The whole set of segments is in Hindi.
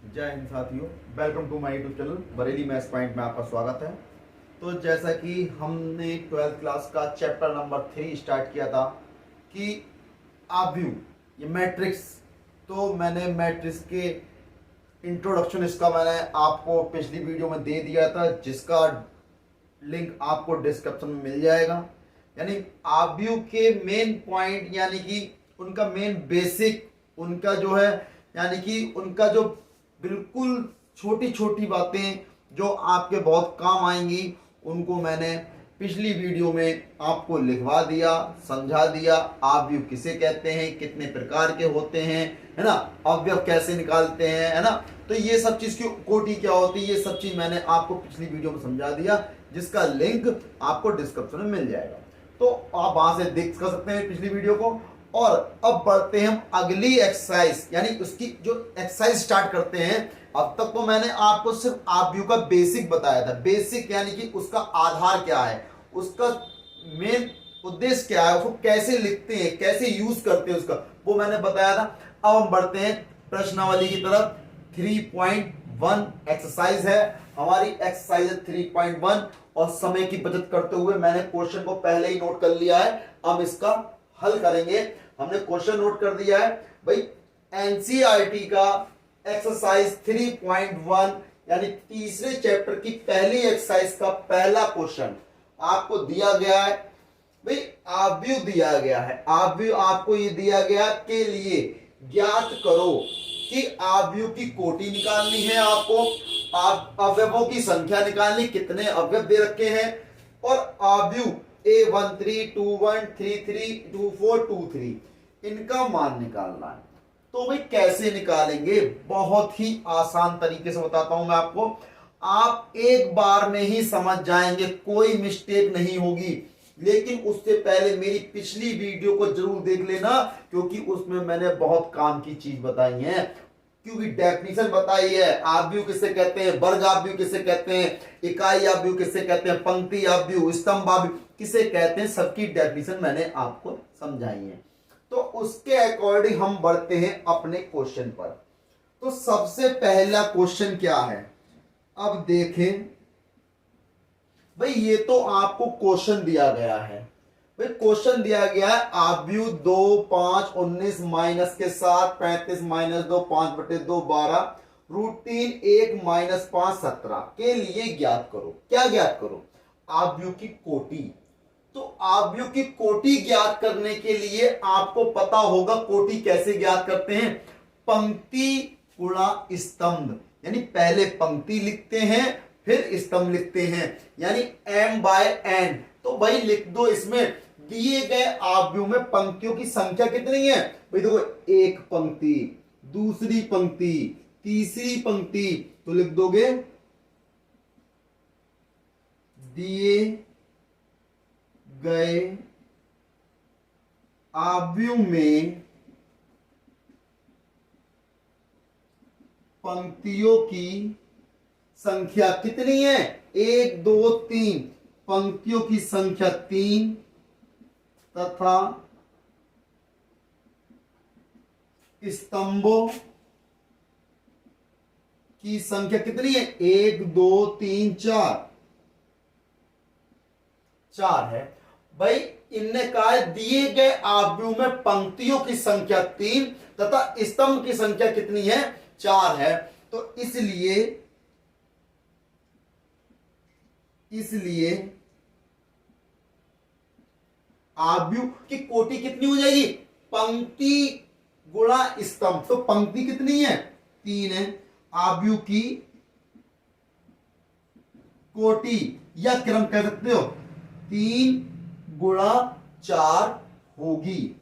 जय हिंद साथियों, welcome to my YouTube channel Bareilly Maths Point में आपका स्वागत है। तो जैसा कि हमने 12th क्लास का चैप्टर नंबर 3 स्टार्ट किया था कि आव्यूह, ये मैट्रिक्स, तो मैंने मैट्रिक्स के इंट्रोडक्शन इसका मैंने आपको पिछली वीडियो में दे दिया था, जिसका लिंक आपको डिस्क्रिप्शन में मिल जाएगा। यानी आव्यूह के मेन पॉइंट, यानी कि उनका मेन बेसिक, उनका जो है यानी कि उनका जो बिल्कुल छोटी छोटी बातें जो आपके बहुत काम आएंगी, उनको मैंने पिछली वीडियो में आपको लिखवा दिया, समझा दिया। आव्यूह किसे कहते हैं, कितने प्रकार के होते हैं, है ना, अवयव कैसे निकालते हैं, है ना, तो ये सब चीज की कोटि क्या होती है, ये सब चीज मैंने आपको पिछली वीडियो में समझा दिया, जिसका लिंक आपको डिस्क्रिप्शन में मिल जाएगा। तो आप वहां से देख सकते हैं पिछली वीडियो को। और अब बढ़ते हैं हम अगली एक्सरसाइज, यानी उसकी जो एक्सरसाइज स्टार्ट करते हैं। अब तक तो मैंने आपको सिर्फ आव्यूह का बेसिक बताया था, बेसिक यानी कि उसका आधार क्या है, उसका मेन उद्देश्य क्या है, उसको कैसे लिखते हैं, कैसे यूज करते हैं, उसका वो मैंने बताया था। अब हम बढ़ते हैं प्रश्नावली की तरफ। 3.1 एक्सरसाइज है हमारी, एक्सरसाइज 3.1, और समय की बचत करते हुए मैंने क्वेश्चन को पहले ही नोट कर लिया है। अब इसका हल करेंगे। हमने क्वेश्चन नोट कर दिया है भाई, एनसीईआरटी का एक्सरसाइज 3.1 यानी तीसरे चैप्टर की पहली एक्सरसाइज का पहला क्वेश्चन आपको दिया गया है। भाई आव्यूह दिया गया है, आव्यूह आपको ये दिया गया के लिए ज्ञात करो कि आव्यूह की कोटि निकालनी है, आपको अवयवों की संख्या निकालनी, कितने अवयव दे रखे हैं, और आव्यूह A13, 21, 33, 24, 23 इनका मान निकालना है। तो भाई कैसे निकालेंगे, बहुत ही आसान तरीके से बताता हूं मैं आपको। आप एक बार में ही समझ जाएंगे, कोई मिस्टेक नहीं होगी। लेकिन उससे पहले मेरी पिछली वीडियो को जरूर देख लेना, क्योंकि उसमें मैंने बहुत काम की चीज बताई है। क्योंकि डेफिनेशन बताई है, आव्यूह किसे कहते हैं, वर्ग आव्यूह किसे कहते हैं, इकाई आव्यूह किसे कहते हैं, पंक्ति आव्यूह, स्तंभ आव्यूह किसे कहते हैं, सबकी डेफिनेशन मैंने आपको समझाई है। तो उसके अकॉर्डिंग हम बढ़ते हैं अपने क्वेश्चन पर। तो सबसे पहला क्वेश्चन क्या है, अब देखें भाई, ये तो आपको क्वेश्चन दिया गया है। भाई क्वेश्चन दिया गया है, आव्यूह 2, 5, 19 माइनस के 7, 35 माइनस 2, 5/2, 12, √3, 1 माइनस 5, 17 के लिए ज्ञात करो। क्या ज्ञात करो, आव्यूह की कोटि। तो आव्यूह की कोटि ज्ञात करने के लिए आपको पता होगा कोटि कैसे ज्ञात करते हैं, पंक्ति गुणा स्तंभ। यानी पहले पंक्ति लिखते हैं, फिर स्तंभ लिखते हैं, यानी m/n। तो भाई लिख दो, इसमें दिए गए आव्यूह में पंक्तियों की संख्या कितनी है। भाई देखो, एक पंक्ति, दूसरी पंक्ति, तीसरी पंक्ति, तो लिख दोगे दिए गए आव्यूह में पंक्तियों की संख्या कितनी है, 1, 2, 3, पंक्तियों की संख्या 3 तथा स्तंभों की संख्या कितनी है, 1, 2, 3, 4 है। भाई इनने कहा है दिए गए आव्यूह में पंक्तियों की संख्या 3 तथा स्तंभ की संख्या कितनी है, 4 है। तो इसलिए आव्यूह की कोटि कितनी हो जाएगी, पंक्ति गुणा स्तंभ। तो पंक्ति कितनी है, 3 है। आव्यूह की कोटि या क्रम कह सकते हो 3 गुणा 4 होगी।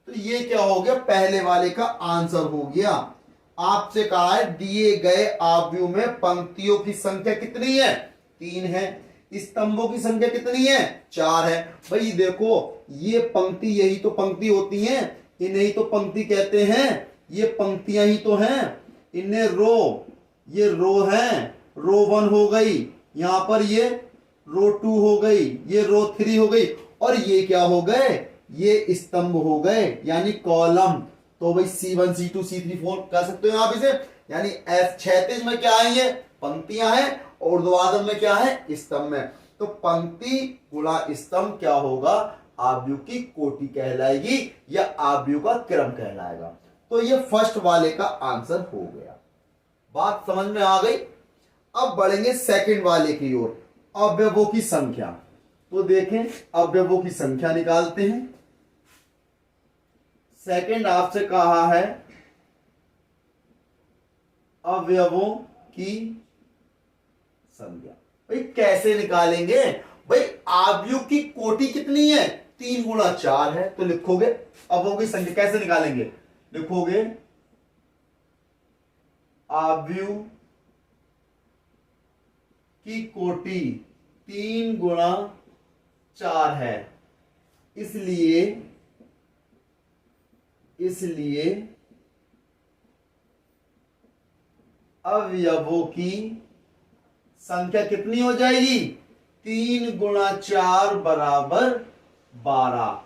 तो ये क्या हो गया, पहले वाले का आंसर हो गया। आपसे कहा है दिए गए आव्यूह में पंक्तियों की संख्या कितनी है, 3 है, स्तंभों की संख्या कितनी है, 4 है। भाई देखो, ये पंक्ति, यही तो पंक्ति होती हैं, इन्हें ही तो पंक्ति कहते हैं, ये पंक्तियां ही तो हैं। इन्हें रो, ये रो है, रो 1 हो गई, यहां पर ये रो 2 हो गई, ये रो 3 हो गई, और ये क्या हो गए, ये स्तंभ हो गए, यानी कॉलम। तो भाई C1 C2 C3 4 कह सकते हो आप इसे। यानी क्षैतिज में क्या है, ये पंक्तियां हैं, और ऊर्ध्वाधर में क्या है, स्तंभ में। तो पंक्ति गुणा स्तंभ क्या होगा, आव्यूह की कोटि कहलाएगी या आव्यूह का क्रम कहलाएगा। तो ये फर्स्ट वाले का आंसर हो गया। बात समझ में आ गई। अब बढ़ेंगे सेकंड वाले की ओर, अवयवों की संख्या। तो देखें अवयवों की संख्या निकालते हैं। सेकंड आपसे कहा है अवयवों की संख्या। भाई कैसे निकालेंगे, भाई आव्यूह की कोटि कितनी है, 3 गुणा 4 है। तो लिखोगे अवयवों की संख्या कैसे निकालेंगे, लिखोगे आव्यूह की कोटि 3 गुणा 4 है, इसलिए अवयवों की संख्या कितनी हो जाएगी, 3 गुणा 4 बराबर 12।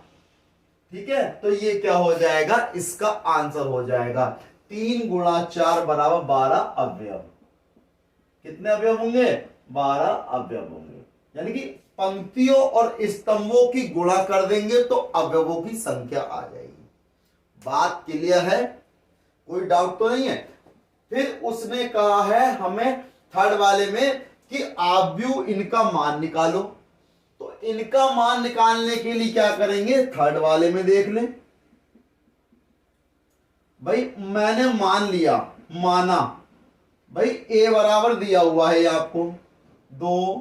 ठीक है, तो ये क्या हो जाएगा, इसका आंसर हो जाएगा 3 गुणा 4 बराबर 12 अवयव। कितने अवयव होंगे, 12 अवयव होंगे। यानी कि पंक्तियों और स्तंभों की गुणा कर देंगे तो अवयवों की संख्या आ जाएगी। बात क्लियर है, कोई डाउट तो नहीं है। फिर उसने कहा है हमें थर्ड वाले में कि आव्यूह इनका मान निकालो। तो इनका मान निकालने के लिए क्या करेंगे, थर्ड वाले में देख लें। भाई मैंने मान लिया, माना भाई ए बराबर दिया हुआ है आपको 2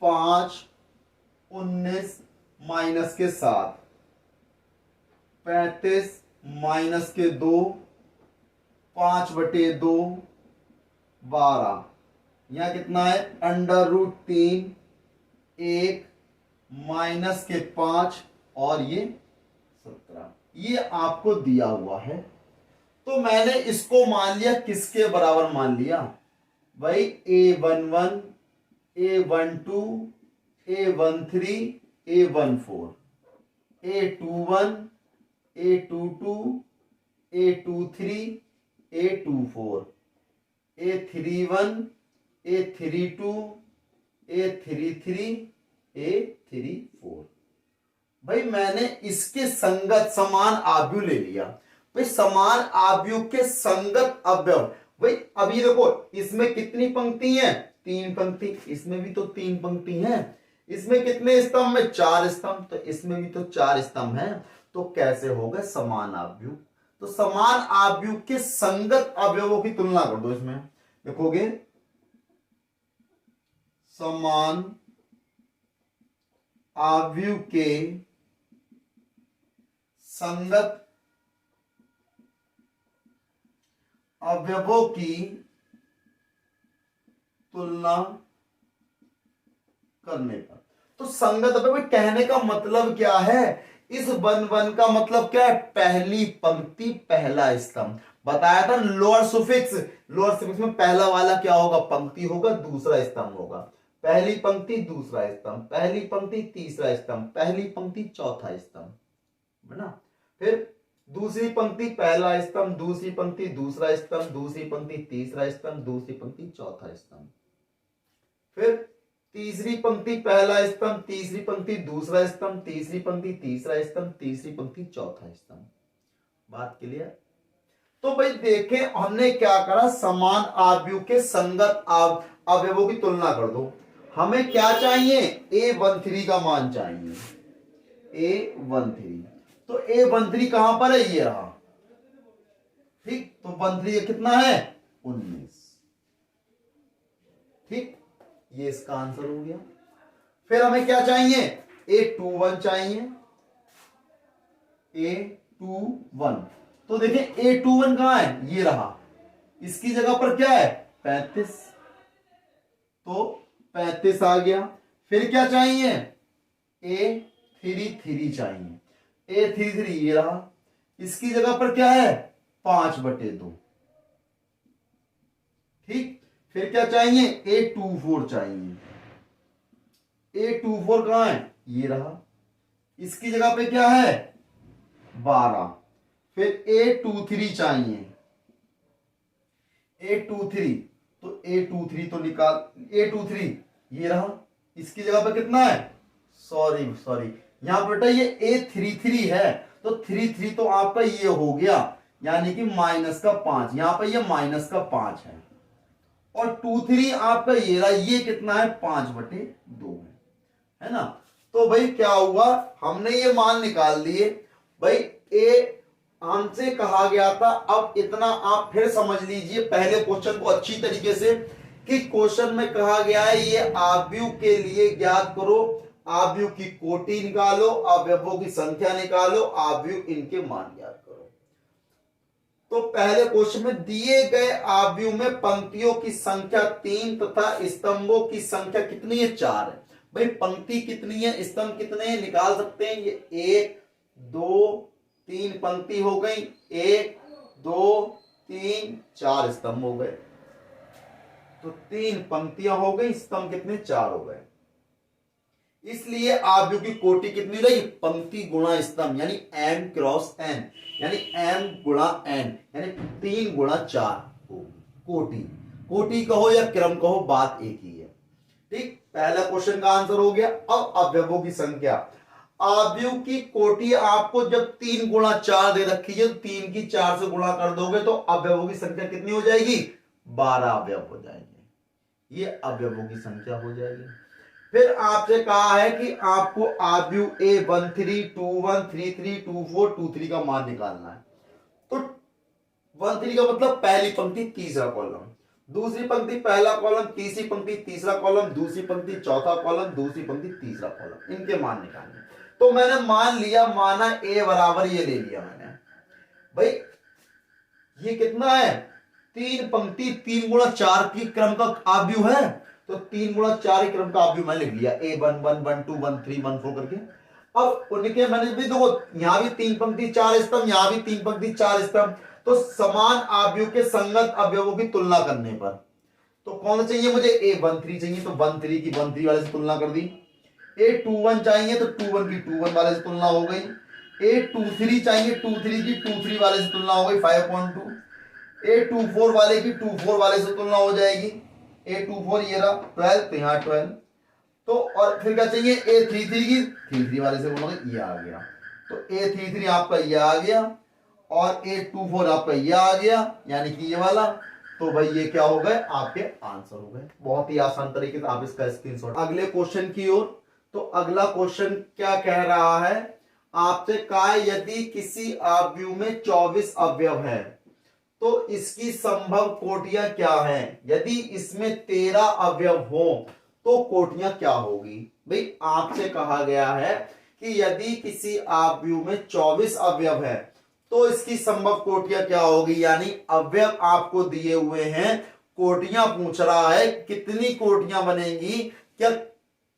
5 19 माइनस के 7 35 माइनस के 2 5/2 12। यहां कितना है, √3 1 माइनस के 5 और ये 17। ये आपको दिया हुआ है। तो मैंने इसको मान लिया, किसके बराबर मान लिया, भाई A11 A12 A13 A14 A21 A22 A23 A24 A31 A32 A33 A34। भाई मैंने इसके संगत समान आव्यूह ले लिया। भाई समान आव्यूह के संगत अवयव, भाई अभी देखो इसमें कितनी पंक्ति है, 3 पंक्ति, इसमें भी तो 3 पंक्ति है। इसमें कितने स्तंभ में, 4 स्तंभ, तो इसमें भी तो 4 स्तंभ है। तो कैसे होगा समान आव्यूह, तो समान आव्यूह के संगत अवयवों की तुलना कर दो। इसमें देखोगे समान आव्यूह के संगत अवयवों की तुलना करने पर। तो संगत अवयव कहने का मतलब क्या है, इस वन का मतलब क्या है, पहली पंक्ति पहला स्तंभ। बताया था लोअर सुफिक्स में पहला वाला क्या होगा, पंक्ति होगा, दूसरा स्तंभ होगा। पहली पंक्ति दूसरा स्तंभ, पहली पंक्ति तीसरा स्तंभ, पहली पंक्ति चौथा स्तंभ, है ना। फिर दूसरी पंक्ति पहला स्तंभ, दूसरी पंक्ति दूसरा स्तंभ, दूसरी पंक्ति तीसरा स्तंभ, दूसरी पंक्ति चौथा स्तंभ। फिर तीसरी पंक्ति पहला स्तंभ, तीसरी पंक्ति दूसरा स्तंभ, तीसरी पंक्ति तीसरा स्तंभ, तीसरी पंक्ति चौथा स्तंभ। बात क्लियर। तो भाई देखें हमने क्या करा, समान आव्यूह के संगत अवयवों की तुलना कर दो। हमें क्या चाहिए, A13 का मान चाहिए, A13। तो A13 कहां पर है, ये रहा। ठीक, तो 13 कितना है, 19। ठीक, ये इसका आंसर हो गया। फिर हमें क्या चाहिए, A21 चाहिए, A21। तो देखिए A21 कहां है, ये रहा। इसकी जगह पर क्या है, 35। तो 35 आ गया। फिर क्या चाहिए, A33 चाहिए, A33 ये रहा। इसकी जगह पर क्या है, 5/2। ठीक, फिर क्या चाहिए, A24 चाहिए। A24 कहां है, ये रहा। इसकी जगह पे क्या है, 12। फिर A23 चाहिए, A23, तो A23 तो निकाल, A23 ये रहा, इसकी जगह पे कितना है, सॉरी यहां पर बेटा ये A33 है, तो 33 तो आपका ये हो गया, यानी कि -5, यहां पर ये -5 है, और 23 आपका ये रहा, ये कितना है 5/2 है ना। तो भाई क्या हुआ, हमने ये मान निकाल दिए भाई। ए हमसे कहा गया था, अब इतना आप फिर समझ लीजिए पहले क्वेश्चन को अच्छी तरीके से, कि क्वेश्चन में कहा गया है ये आव्यूह के लिए ज्ञात करो, आव्यूह की कोटि निकालो, अवयवों की संख्या निकालो, आव्यूह इनके मान ज्ञात करो। तो पहले क्वेश्चन में दिए गए आव्यूह में पंक्तियों की संख्या 3 तथा स्तंभों की संख्या कितनी है, 4 है। भाई पंक्ति कितनी है, स्तंभ कितने हैं, निकाल सकते हैं। ये 1 2 3 पंक्ति हो गई, 1 2 3 4 स्तंभ हो गए, तो 3 पंक्तियां हो गई, स्तंभ कितने, 4 हो गए। इसलिए आव्यूह की कोटि कितनी रही, पंक्ति गुणा स्तंभ, यानी m क्रॉस n, यानी m गुणा n, यानी 3 गुणा 4 होगी। कोटि कहो या क्रम कहो, बात एक ही है। ठीक, पहला क्वेश्चन का आंसर हो गया। अब अवयवों की संख्या, आव्यूह की कोटि आपको जब 3 गुणा 4 दे रखी है, 3 की 4 से गुणा कर दोगे तो अवयवों की संख्या कितनी हो जाएगी, 12 अवयव हो जाएंगे। ये अवयवों की संख्या हो जाएगी। फिर आपसे कहा है कि आपको आव्यूह A13, 21, 33, 24, 23 का मान निकालना है। तो 13 का मतलब पहली पंक्ति तीसरा कॉलम, दूसरी पंक्ति पहला कॉलम, तीसरी पंक्ति तीसरा कॉलम, दूसरी पंक्ति चौथा कॉलम, दूसरी पंक्ति तीसरा कॉलम, इनके मान निकालने। तो मैंने मान लिया, माना A बराबर ये ले लिया मैंने। भाई ये कितना है, 3 पंक्ति 3 गुणा 4 की क्रम का आव्यूह है, तो 3 गुणा 4 के क्रम का आव्यूह मैंने लिख लिया, A11, 12, 13, 14 करके। अब उनके मैंने भी देखो, यहां भी 3 पंक्ति 4 स्तंभ, यहां भी 3 पंक्ति 4 स्तंभ, तो समान आव्यूह के संगत अवयवों की तुलना करने पर तो कौन चाहिए मुझे, A13 चाहिए, तो 13 की 13 वाले से तुलना कर दी। A21 चाहिए तो 21 की 21 वाले से तुलना हो गई। A23 चाहिए, 23 की 23 वाले से तुलना हो गई 5.2। A24 वाले की 24 वाले से तुलना हो जाएगी, A24 ये रहा 12, तो यहाँ 12। तो और फिर क्या चाहिए, A33 की 33 वाले से बोलोगे, ये आ गया, तो A33 आपका ये आ गया, और A24 आपका ये आ गया, यानी कि ये वाला। तो भाई ये क्या हो गए, आपके आंसर हो गए। बहुत ही आसान तरीके से आप इसका स्क्रीनशॉट। अगले क्वेश्चन की ओर। तो अगला क्वेश्चन क्या कह रहा है, आपसे कहा है यदि किसी आव्यूह में 24 अवयव है तो इसकी संभव कोटियां क्या हैं, यदि इसमें 13 अवयव हो तो कोटियां क्या होगी। भाई आपसे कहा गया है कि यदि किसी आव्यूह में 24 अवयव है तो इसकी संभव कोटियां क्या होगी, यानी अवयव आपको दिए हुए हैं, कोटियां पूछ रहा है, कितनी कोटियां बनेंगी, क्या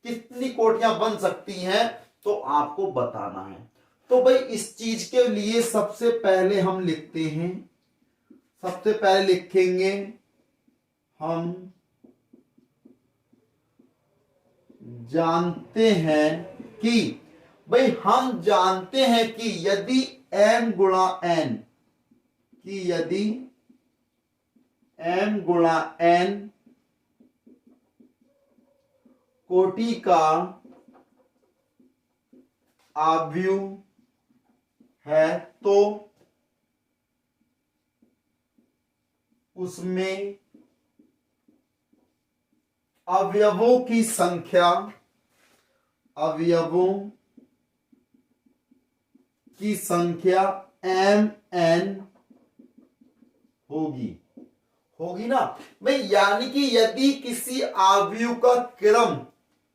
कितनी कोटियां बन सकती हैं, तो आपको बताना है। तो भाई इस चीज के लिए सबसे पहले हम लिखते हैं, सबसे पहले लिखेंगे हम जानते हैं कि, भाई हम जानते हैं कि यदि m गुणा n, कि यदि m गुणा n कोटि का आव्यूह है तो उसमें अवयवों की संख्या, अवयवों की संख्या mn होगी, होगी ना भाई। यानी कि यदि किसी आव्यूह का क्रम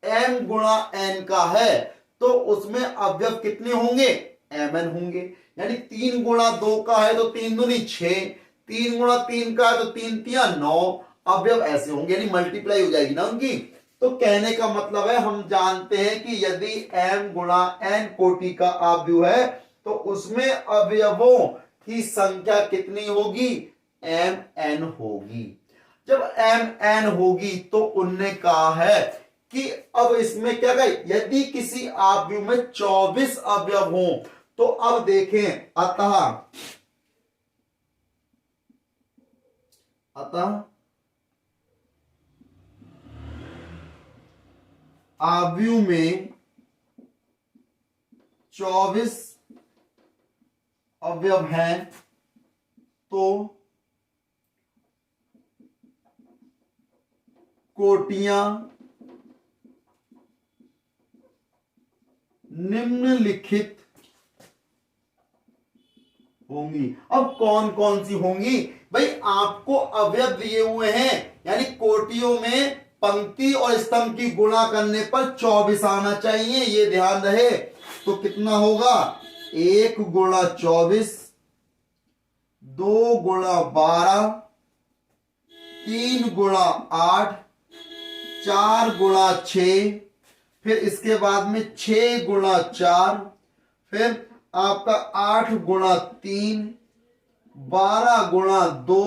m गुणा n का है तो उसमें अवयव कितने होंगे, mn होंगे। यानी 3 गुणा 2 का है तो 3 दूनी 6, 3 गुणा 3 का है तो 3 तिया 9 अवयव ऐसे होंगे, यानी मल्टीप्लाई हो जाएगी ना उनकी। तो कहने का मतलब है हम जानते हैं कि यदि m गुणा n कोटि का आव्यूह है तो उसमें अवयवों की संख्या कितनी होगी, mn होगी। जब mn होगी तो उनने कहा है कि अब इसमें क्या कहे, यदि किसी आव्यूह में 24 अवयव हो तो अब देखें, अतः अतः आव्यूह में 24 अवयव हैं तो कोटियां निम्नलिखित होंगी। अब कौन कौन सी होंगी भाई, आपको अवयव दिए हुए हैं, यानी कोटियों में पंक्ति और स्तंभ की गुणा करने पर 24 आना चाहिए, ये ध्यान रहे। तो कितना होगा, 1 गुणा 24, 2 गुणा 12, 3 गुणा 8, 4 गुणा 6, फिर इसके बाद में 6 गुणा 4, फिर आपका 8 गुणा 3, 12 गुणा 2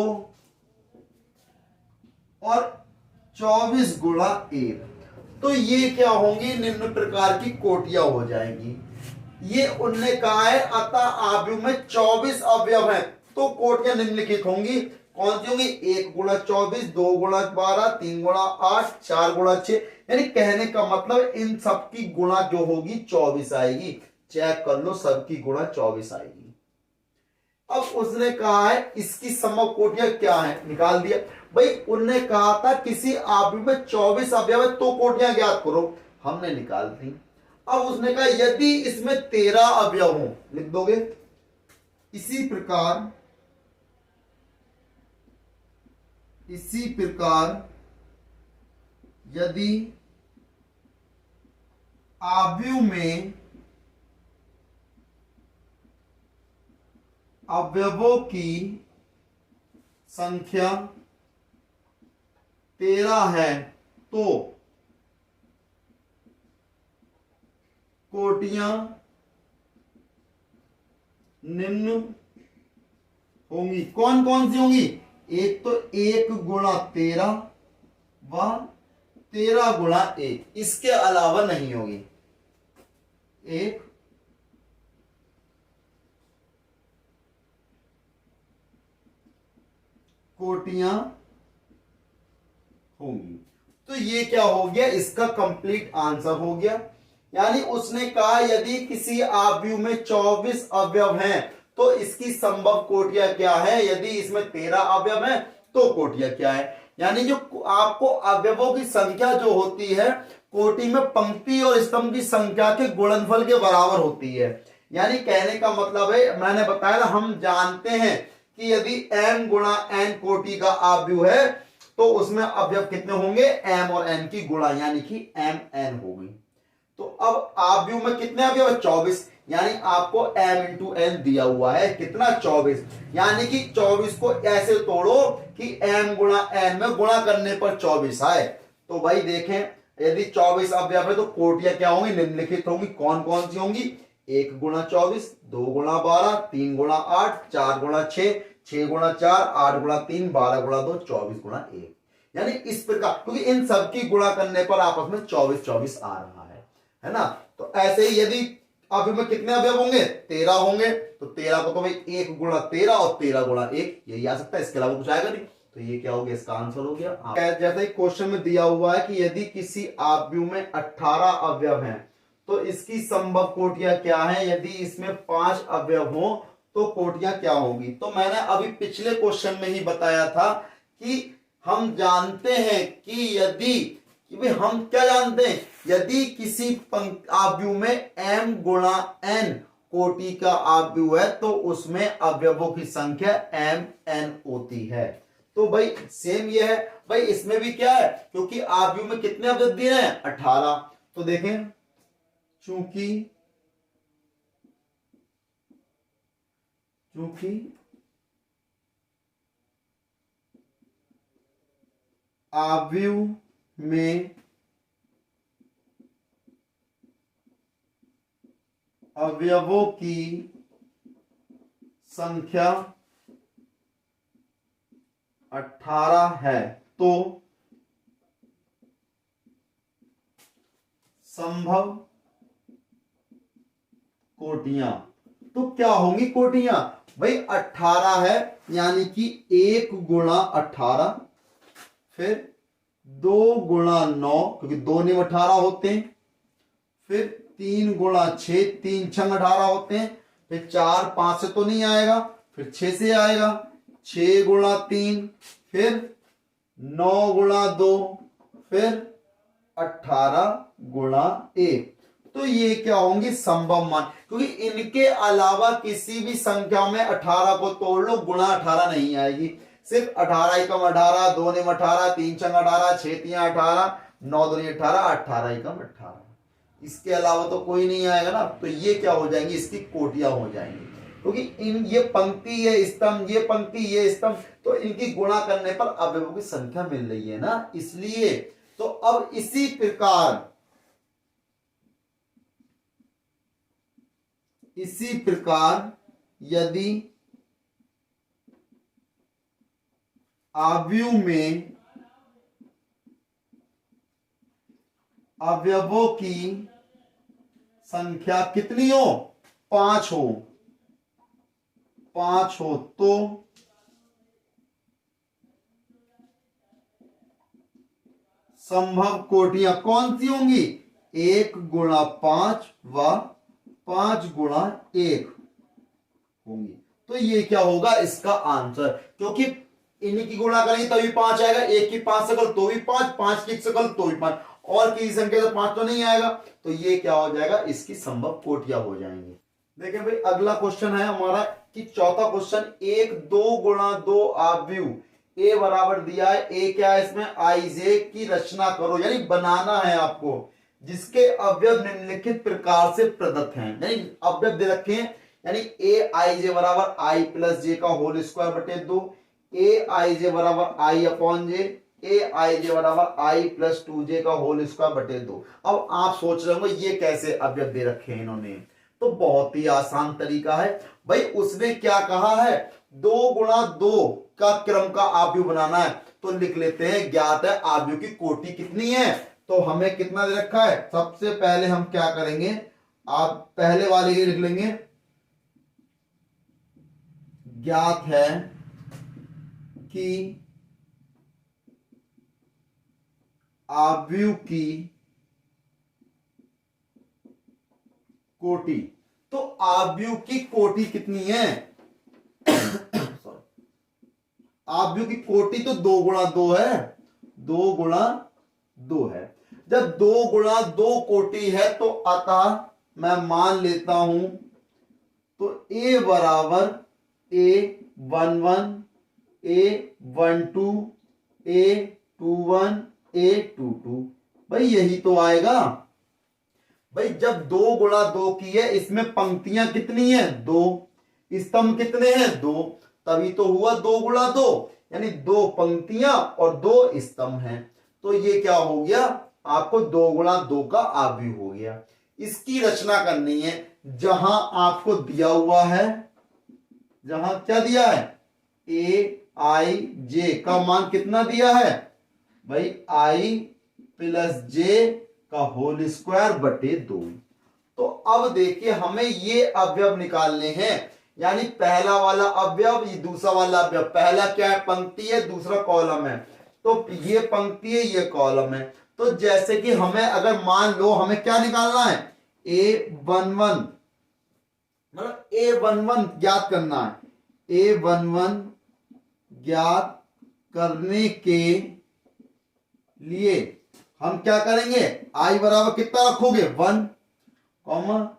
और 24 गुणा 1। तो ये क्या होंगी, निम्न प्रकार की कोटियां हो जाएंगी। ये उनने कहा है अतः आव्यूह में 24 अवयव हैं तो कोटियां निम्नलिखित होंगी। कौन सी होंगी, 1 गुणा 24, 2 गुणा 12, 3 गुणा 8, 4 गुणा 6। यानी कहने का मतलब इन सबकी गुणा जो होगी 24 आएगी। चेक कर लो, सबकी गुणा 24 आएगी। अब उसने कहा है इसकी समग्र कोटियां क्या है, निकाल दिया भाई। उन्होंने कहा था किसी आव्यूह में 24 अवयव है तो कोटियां ज्ञात करो, हमने निकाल दी। अब उसने कहा यदि इसमें 13 अवयव हो, लिख दोगे। इसी प्रकार यदि आव्यूह में अवयवों की संख्या 13 है तो कोटियां निम्न होंगी। कौन कौन सी होंगी, एक तो 1 गुणा 13 व 13 गुणा 1, इसके अलावा नहीं होगी। एक कोटियां होंगी। तो ये क्या हो गया, इसका कंप्लीट आंसर हो गया। यानी उसने कहा यदि किसी आव्यूह में 24 अवयव हैं तो इसकी संभव कोटियां क्या है, यदि इसमें 13 अवयव हैं तो कोटियां क्या है। यानी जो आपको अवयवों की संख्या जो होती है कोटि में पंक्ति और स्तंभ की संख्या के गुणनफल के बराबर होती है। यानी कहने का मतलब है, मैंने बताया हम जानते हैं कि यदि m गुणा n कोटि का आव्यूह है तो उसमें अवयव कितने होंगे, m और n की गुणा, यानी कि mn होगी। तो अब आव्यूह में कितने अवयव है, 24। यानी आपको m इंटू n दिया हुआ है कितना, 24। यानी कि 24 को ऐसे तोड़ो कि m गुणा n में गुणा करने पर 24 आए। तो भाई देखें यदि 24 अवयव है तो कोटियां क्या होंगी, निम्नलिखित होंगी। कौन कौन सी होंगी, 1 गुणा 24, 2 गुणा 12, 3 गुणा 8, 4 गुणा 6, 6 गुणा 4, 8 गुणा 3, 12 गुणा 2, 24 गुणा 1। यानी इस प्रकार, क्योंकि इन सबकी गुणा करने पर आपस में 24 24 आ रहा है ना। तो ऐसे ही यदि अवयव में कितने अवयव होंगे, 13 होंगे, तो 13 को तो भाई 1 गुणा 13 और 13 गुणा 1 यही आ सकता है, इसके अलावा कुछ आएगा नहीं। तो ये क्या हो गया, इसका आंसर हो गया। जैसे ही क्वेश्चन में दिया हुआ है कि यदि किसी आव्यूह में 18 अवयव हैं तो इसकी संभव कोटियां क्या है, यदि इसमें 5 अवयव हो तो कोटियां क्या होंगी। तो मैंने अभी पिछले क्वेश्चन में ही बताया था कि हम जानते हैं कि यदि हम क्या जानते हैं, यदि किसी आव्यूह में m गुणा n कोटि का आव्यूह है तो उसमें अवयवों की संख्या m n होती है। तो भाई सेम ये है भाई, इसमें भी क्या है, क्योंकि आव्यूह में कितने अवयव दिए हैं, 18। तो देखें चूंकि आव्यूह में अवयवों की संख्या 18 है तो संभव कोटियां, तो क्या होंगी कोटियां, भाई 18 है, यानी कि 1 गुणा 18, फिर 2 गुणा 9, क्योंकि 2 निम 18 होते हैं, फिर 3 गुणा 6, 3 छंग 18 होते हैं, फिर 4 5 से तो नहीं आएगा, फिर 6 से आएगा, 6 गुणा 3, फिर 9 गुणा 2, फिर 18 गुणा 1। तो ये क्या होंगे संभव मान, क्योंकि इनके अलावा किसी भी संख्या में 18 को तोड़ लो गुणा 18 नहीं आएगी। सिर्फ 18 एकम 18, 2 निम 18, 3 छंग 18, 6 3 18, 9 2 18, 18 एकम 18, इसके अलावा तो कोई नहीं आएगा ना। तो ये क्या हो जाएंगी, इसकी कोटियां हो जाएंगी, क्योंकि इन ये पंक्ति ये स्तंभ, ये पंक्ति ये स्तंभ, तो इनकी गुणा करने पर अवयवों की संख्या मिल रही है ना, इसलिए। तो अब इसी प्रकार यदि आव्यूह में अवयवों की संख्या कितनी हो, 5 हो, तो संभव कोटियां कौन सी होंगी, 1 गुणा 5 व 5 गुणा 1 होंगी। तो ये क्या होगा इसका आंसर, क्योंकि इन्हीं की गुणा करेंगे तभी 5 आएगा, 1 की 5 से कर तो भी 5, 5 की 1 से कर तो भी 5, और किसी संख्या से 5 तो नहीं आएगा। तो ये क्या हो जाएगा, इसकी संभव कोटियां हो जाएंगी। देखिए भाई अगला क्वेश्चन है हमारा कि चौथा क्वेश्चन, 1 2 गुणा 2 आव्यूह ए बराबर दिया है, ए क्या है इसमें, आई जे की रचना करो, यानी बनाना है आपको, जिसके अवयव निम्नलिखित प्रकार से प्रदत्त हैं, यानी अवयव दे रखे हैं, यानी ए आई जे बराबर आई प्लस जे का होल स्क्वायर बटे 2, ए आई जे बराबर आई अपॉन जे, ए आई जे बराबर आई प्लस 2 जे का होल स्क्वायर बटे 2। अब आप सोच रहे होंगे ये कैसे अवयव दे रखे हैं इन्होंने, तो बहुत ही आसान तरीका है भाई, उसने क्या कहा है, 2 गुणा 2 का क्रम का आव्यूह बनाना है, तो लिख लेते हैं, ज्ञात है आव्यूह की कोटि कितनी है, तो हमें कितना दे रखा है, सबसे पहले हम क्या करेंगे, आप पहले वाले ही लिख लेंगे, ज्ञात है कि आव्यूह की कोटि, तो आव्यूह की कोटि कितनी है आव्यूह की कोटि तो 2 गुणा 2 है, 2 गुणा 2 है। जब 2 गुणा 2 कोटि है तो अतः मैं मान लेता हूं, तो a बराबर a11 a12 a21 a22, भाई यही तो आएगा। भाई जब 2 गुणा 2 की है, इसमें पंक्तियां कितनी है, 2, स्तंभ कितने हैं, 2, तभी तो हुआ 2 गुणा 2, यानी 2 पंक्तियां और 2 स्तंभ हैं। तो ये क्या हो गया, आपको 2 गुणा 2 का आव्यूह हो गया। इसकी रचना करनी है, जहां आपको दिया हुआ है, जहां क्या दिया है, ए आई जे का मान कितना दिया है भाई, आई प्लस जे का होल स्क्वायर बटे 2। तो अब देखिए हमें ये अवयव निकालने हैं, यानी पहला वाला अवयव, ये दूसरा वाला अवयव, पहला क्या है, पंक्ति है, दूसरा कॉलम है, तो ये पंक्ति है, ये कॉलम है। तो जैसे कि हमें अगर मान लो हमें क्या निकालना है, a11, मतलब a11 ज्ञात करना है, a11 ज्ञात करने के लिए हम क्या करेंगे, i बराबर कितना रखोगे, 1, कॉमा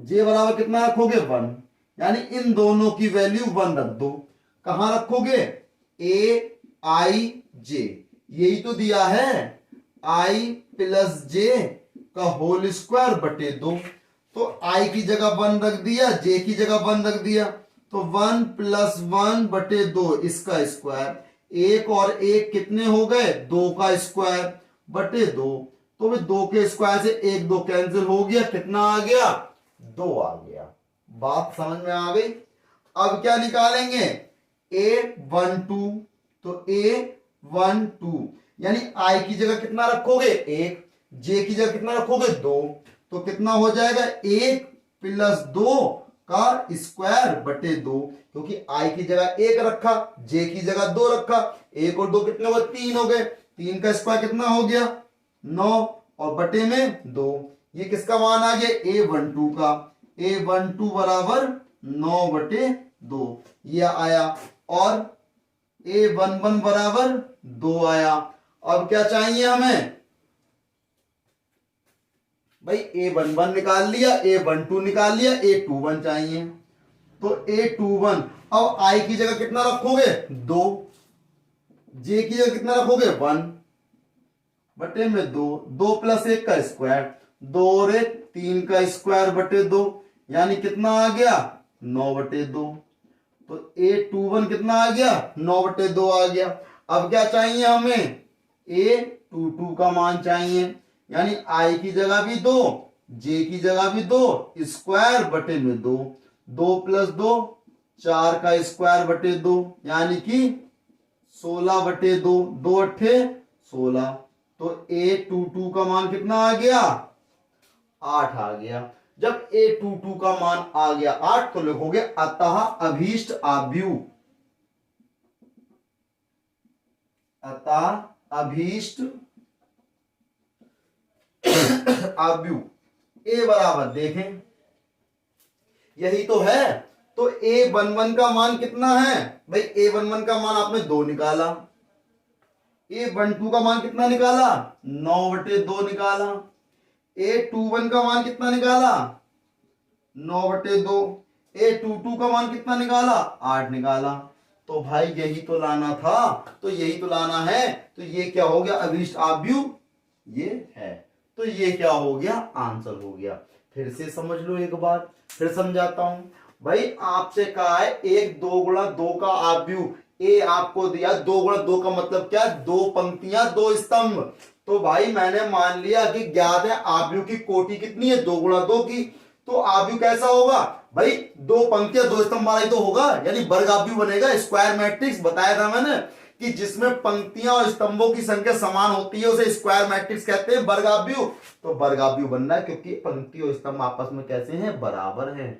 j बराबर कितना रखोगे, 1, यानी इन दोनों की वैल्यू 1 रख दो। कहां रखोगे, a i j, यही तो दिया है, i प्लस j का होल स्क्वायर बटे 2, तो i की जगह 1 रख दिया, j की जगह 1 रख दिया, तो 1 प्लस 1 बटे 2 इसका स्क्वायर, 1 और 1 कितने हो गए, 2 का स्क्वायर बटे 2, तो भी 2 के स्क्वायर से 1 2 कैंसिल हो गया, कितना आ गया, 2 आ गया। बात समझ में आ गई। अब क्या निकालेंगे, a12, तो a12 यानी i की जगह कितना रखोगे, 1, j की जगह कितना रखोगे, 2, तो कितना हो जाएगा, 1 प्लस 2 का स्क्वायर बटे 2, क्योंकि आई की जगह 1 रखा, जे की जगह 2 रखा, 1 और 2 कितने हुए 3 हो गए, 3 का स्क्वायर कितना हो गया 9 और बटे में 2। ये किसका मान आ गया a12 का, a12 बराबर 9 बटे 2 ये आया, और a11 बराबर 2 आया। अब क्या चाहिए हमें भाई, a11 निकाल लिया, a12 निकाल लिया, a21 चाहिए। तो a21 अब i की जगह कितना रखोगे 2, j की जगह कितना रखोगे 1 बटे में 2, 2 प्लस 1 का स्क्वायर, 2 और 1 3 का स्क्वायर बटे 2, यानी कितना आ गया 9 बटे 2। तो a21 कितना आ गया 9 बटे 2 आ गया। अब क्या चाहिए हमें a22 का मान चाहिए, यानी i की जगह भी 2, j की जगह भी 2, स्क्वायर बटे में 2, 2 प्लस 2 4 का स्क्वायर बटे 2, यानी कि 16 बटे 2, 2 अट्ठे 16। तो a22 का मान कितना आ गया 8 आ गया। जब a22 का मान आ गया 8 तो लिखोगे अतः अभीष्ट आव्यूह, अतः अभीष्ट आव्यूह a बराबर देखें यही तो है। तो a11 का मान कितना है भाई, a11 का मान आपने 2 निकाला, a12 का मान कितना निकाला 9 बटे 2 निकाला, a21 का मान कितना निकाला 9 बटे 2, a22 का मान कितना निकाला 8 निकाला। तो भाई यही तो लाना था, तो यही तो लाना है। तो ये क्या हो गया अभीष्ट आव्यूह, ये है। तो ये क्या हो गया आंसर हो गया। फिर से समझ लो एक बार, फिर समझाता हूं भाई। आपसे कहा है 1 2 गुणा 2 का आव्यूह, ए आपको दिया 2 गुणा 2 का मतलब क्या, 2 पंक्तियां 2 स्तंभ। तो भाई मैंने मान लिया कि ज्ञात है आव्यूह की कोटि कितनी है 2 गुणा 2 की। तो आव्यूह कैसा होगा भाई, 2 पंक्तियां 2 स्तंभ वाला ही तो होगा, यानी वर्ग आव्यूह बनेगा। स्क्वायर मैट्रिक्स बताया था मैंने कि जिसमें पंक्तियां और स्तंभों की संख्या समान होती है उसे स्क्वायर मैट्रिक्स कहते हैं, वर्ग आव्यूह। तो वर्ग आव्यूह बन रहा है क्योंकि पंक्ति और स्तंभ आपस में कैसे हैं बराबर हैं।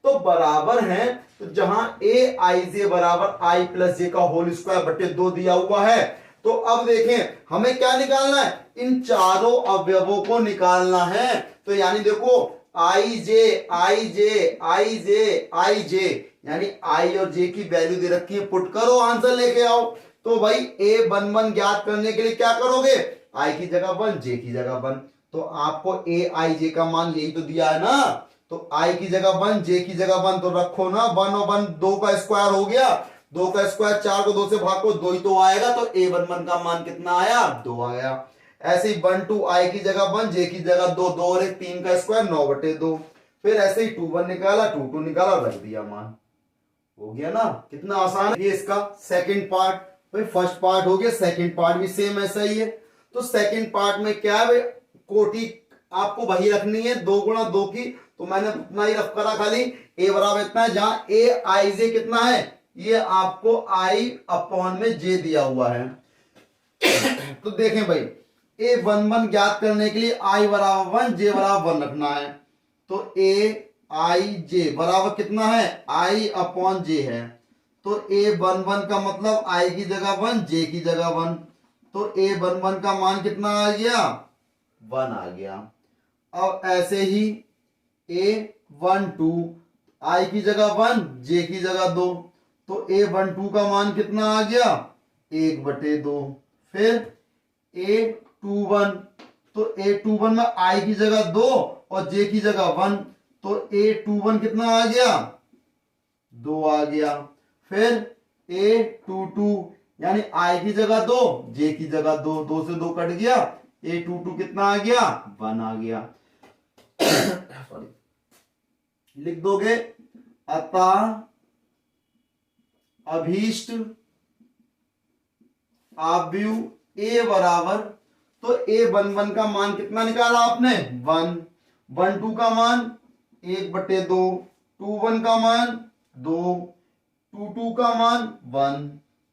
तो बराबर हैं, तो जहां ए आई जे बराबर आई प्लस जे का होल स्क्वायर बटे 2 दिया हुआ है। तो अब देखें हमें क्या निकालना है, इन चारों अवयवों को निकालना है। तो यानी देखो आई जे आई जे आई जे आई जे, यानी आई और जे की वैल्यू दे रखी है, पुट करो आंसर लेके आओ। तो भाई a11 ज्ञात करने के लिए क्या करोगे, आई की जगह 1 जे की जगह 1। तो आपको ए आई जे का मान यही तो दिया है ना, तो आई की जगह 1 जे की जगह 1 तो रखो ना, 1 और 1 2 का स्क्वायर हो गया, 2 का स्क्वायर 4 को 2 से भाग को 2 ही तो आएगा। तो a11 का मान कितना आया 2 आया। ऐसे ही 1 2 आई की जगह 1 जे की जगह 2, 2 और 1 3 का स्क्वायर 9 बटे 2। फिर ऐसे ही 2 1 निकाला 2 2 निकाला, रख दिया मान। हो गया ना, कितना आसान है। ये इसका सेकंड पार्ट, भाई फर्स्ट पार्ट हो गया, सेकंड पार्ट भी सेम ऐसा ही है। तो सेकंड पार्ट में क्या है भाई, कोटि आपको वही रखनी है 2 गुणा 2 की। तो मैंने उतना ही रख करा, खाली ए बराबर इतना है, जहां ए आई जे कितना है, ये आपको आई अपॉन में जे दिया हुआ है। तो देखें भाई a11 ज्ञात करने के लिए आई बराबर 1 जे बराबर 1 रखना है। तो ए आई जे बराबर कितना है आई अपॉन जे है। तो a11 का मतलब आई की जगह 1 जे की जगह 1। तो a11 का मान कितना आ गया 1 आ गया। अब ऐसे ही a12 आई की जगह 1 जे की जगह 2। तो a12 का मान कितना आ गया 1 बटे 2। फिर a21, तो a21 में आई की जगह 2 और जे की जगह 1। तो a21 कितना आ गया 2 आ गया। फिर a22 यानी आई की जगह 2 जे की जगह 2, 2 से 2 कट गया, a22 कितना आ गया 1 आ गया। सॉरी, लिख दोगे अतः अभीष्ट आव्यूह ए बराबर, तो a11 का मान कितना निकाला आपने 1, 12 का मान 1 बटे 2, 21 का मान 2, 22 का मान 1।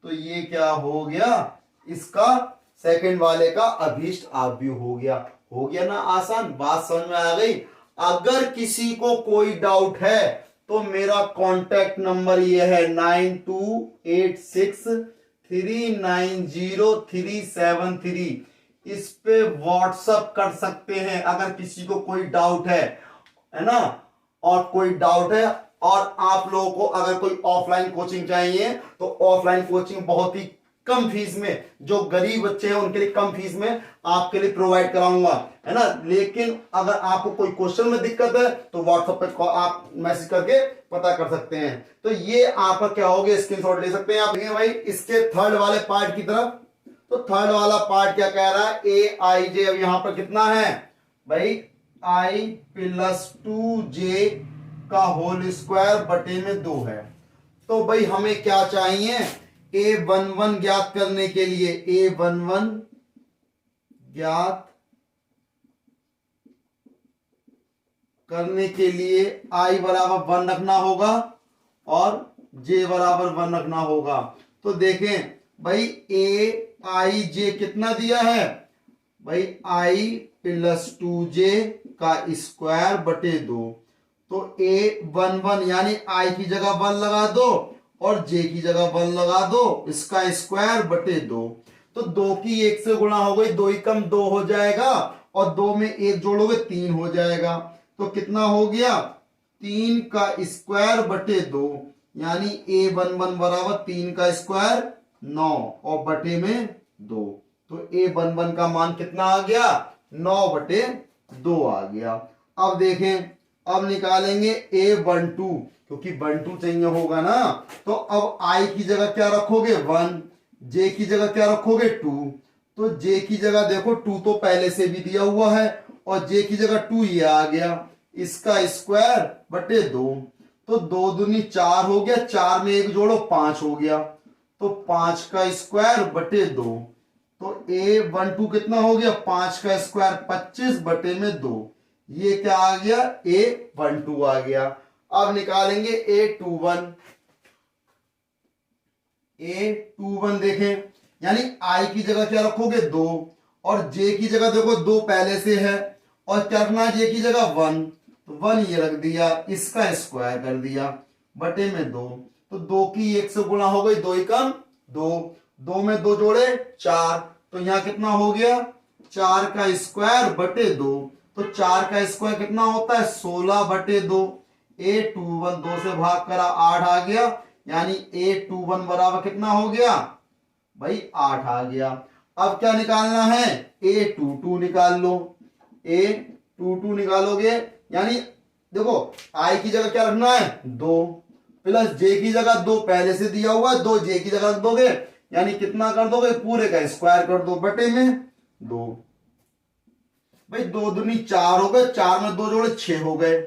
तो ये क्या हो गया, इसका सेकंड वाले का अभीष्ट आव्यूह हो गया। हो गया ना आसान, बात समझ में आ गई। अगर किसी को कोई डाउट है तो मेरा कांटेक्ट नंबर ये है 9286390373। इस पे व्हाट्सअप कर सकते हैं अगर किसी को कोई डाउट है ना। और कोई डाउट है, और आप लोगों को अगर कोई ऑफलाइन कोचिंग चाहिए तो ऑफलाइन कोचिंग बहुत ही कम फीस में, जो गरीब बच्चे हैं उनके लिए कम फीस में आपके लिए प्रोवाइड कराऊंगा, है ना। लेकिन अगर आपको कोई क्वेश्चन में दिक्कत है तो व्हाट्सएप पे आप मैसेज करके पता कर सकते हैं। तो ये आपका क्या हो गया, स्क्रीनशॉट ले सकते हैं आप। देखिए भाई इसके थर्ड वाले पार्ट की तरफ, तो थर्ड वाला पार्ट क्या कह रहा है, ए आई जे। अब यहां पर कितना है भाई, आई प्लस 2j का होल स्क्वायर बटे में 2 है। तो भाई हमें क्या चाहिए, A11 ज्ञात करने के लिए A11 ज्ञात करने के लिए I बराबर 1 रखना होगा और J बराबर 1 रखना होगा। तो देखें भाई AIJ कितना दिया है भाई, I प्लस 2j का स्क्वायर बटे 2। तो A11 यानी I की जगह 1 लगा दो और j की जगह 1 लगा दो, इसका स्क्वायर बटे 2। तो 2 की 1 से गुणा हो गई, 2 एकम 2 हो जाएगा और 2 में 1 जोड़ोगे 3 हो जाएगा। तो कितना हो गया, 3 का स्क्वायर बटे 2, यानी A11 बराबर 3 का स्क्वायर 9 और बटे में 2। तो A11 का मान कितना आ गया, 9 बटे 2 आ गया। अब देखें, अब निकालेंगे A12, क्योंकि 12 चाहिए होगा ना। तो अब I की जगह क्या रखोगे 1, J की जगह क्या रखोगे 2। तो J की जगह देखो 2 तो पहले से भी दिया हुआ है और J की जगह 2 ये आ गया, इसका स्क्वायर बटे 2। तो 2 दूनी 4 हो गया, 4 में 1 जोड़ो 5 हो गया। तो 5 का स्क्वायर बटे 2। तो A12 कितना हो गया, 5 का स्क्वायर 25 बटे में 2। ये क्या आ गया, A12 आ गया। अब निकालेंगे A21। A21 देखें, यानी I की जगह क्या रखोगे 2 और J की जगह देखो 2 पहले से है और क्या रखना है J की जगह 1। तो 1 ये रख दिया, इसका स्क्वायर कर दिया बटे में 2। तो 2 की 1 से गुणा हो गई, 2 एकम 2, 2 में 2 जोड़े 4। तो यहां कितना हो गया, 4 का स्क्वायर बटे 2। तो 4 का स्क्वायर कितना होता है, 16 बटे 2। A21 2 से भाग करा 8 आ गया, यानी A21 बराबर कितना हो गया भाई 8 आ गया। अब क्या निकालना है, A22 निकाल लो। A22 निकालोगे यानी देखो I की जगह क्या रखना है 2 प्लस J की जगह 2 पहले से दिया हुआ है, 2 J की जगह रख दोगे, यानी कितना कर दोगे, पूरे का स्क्वायर कर दो बटे में 2। भाई 2 दूनी 4 हो गए, 4 में 2 जोड़े 6 हो गए।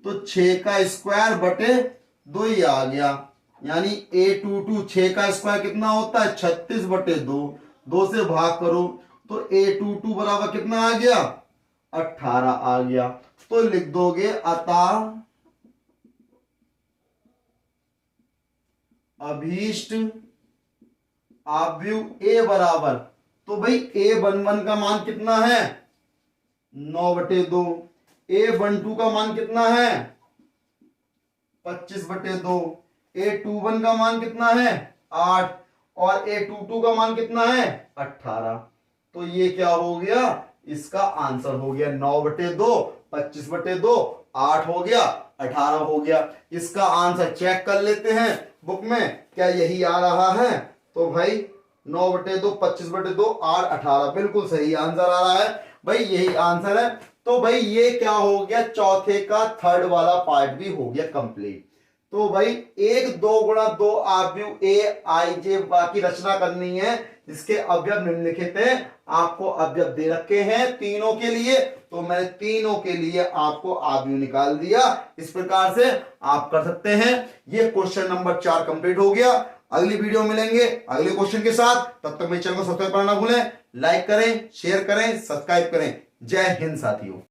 तो 6 का स्क्वायर बटे 2 ही आ गया, यानी A22 6 का स्क्वायर कितना होता है 36 बटे 2। 2 से भाग करो तो A22 बराबर कितना आ गया 18 आ गया। तो लिख दोगे अतः अभीष्ट आव्यूह A बराबर, तो भाई A11 का मान कितना है 9 बटे 2, A12 का मान कितना है 25 बटे 2, A21 का मान कितना है 8 और A22 का मान कितना है 18। तो ये क्या हो गया, इसका आंसर हो गया 9 बटे 2, 25 बटे 2, 8 हो गया, 18 हो गया। इसका आंसर चेक कर लेते हैं बुक में, क्या यही आ रहा है। तो भाई 9 बटे 2, 25 बटे 2, 8, 18 बिल्कुल सही आंसर आ रहा है भाई, यही आंसर है। तो भाई ये क्या हो गया, चौथे का थर्ड वाला पार्ट भी हो गया कंप्लीट। तो भाई 1 2 गुणा 2 आव्यूह A I J की रचना करनी है, इसके अवयव निम्नलिखित हैं। आपको अवयव दे रखे हैं तीनों के लिए, तो मैंने तीनों के लिए आपको आव्यूह निकाल दिया। इस प्रकार से आप कर सकते हैं। ये क्वेश्चन नंबर 4 कंप्लीट हो गया। अगली वीडियो मिलेंगे अगले क्वेश्चन के साथ, तब तक मेरे चैनल को सब्सक्राइब करना ना भूलें। लाइक करें, शेयर करें, सब्सक्राइब करें। जय हिंद साथियों।